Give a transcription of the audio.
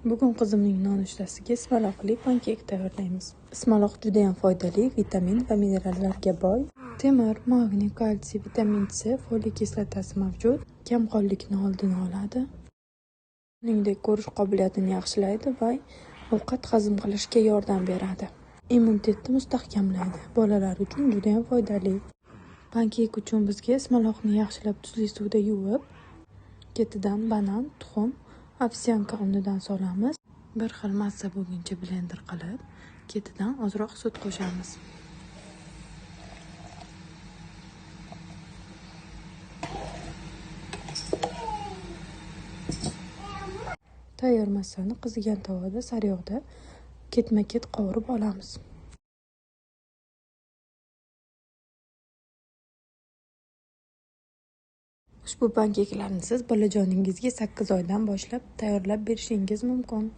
Bugun qizimning nonushtasiga ismaloqli pankek tayyorlaymiz. Ismaloq juda ham foydali, vitamin va minerallarga boy. Temir, magniy, kalsiy, vitamin C, foliy kislotasi mavjud. Kamqonlikni oldini oladi. Shuningdek, ko'rish qobiliyatini yaxshilaydi va ovqat hazm qilishga yordam beradi. Immunitetni mustahkamlaydi. Bolalar uchun juda ham foydali. Pankek uchun bizga ismaloqni yaxshilab tuzli suvda yuvib, ketidan banan, tuxum, ovsyanka unidan solamiz. Bir xil massa bo'lguncha blender qilib, ketidan ozroq sut qo'shamiz. Tayyor massani qizigan tovada sariyog'da ketma-ket qovurib olamiz. Ushbu pankeklarni siz bolajoningizga 8 oydan boshlab tayyorlab berishingiz mumkin.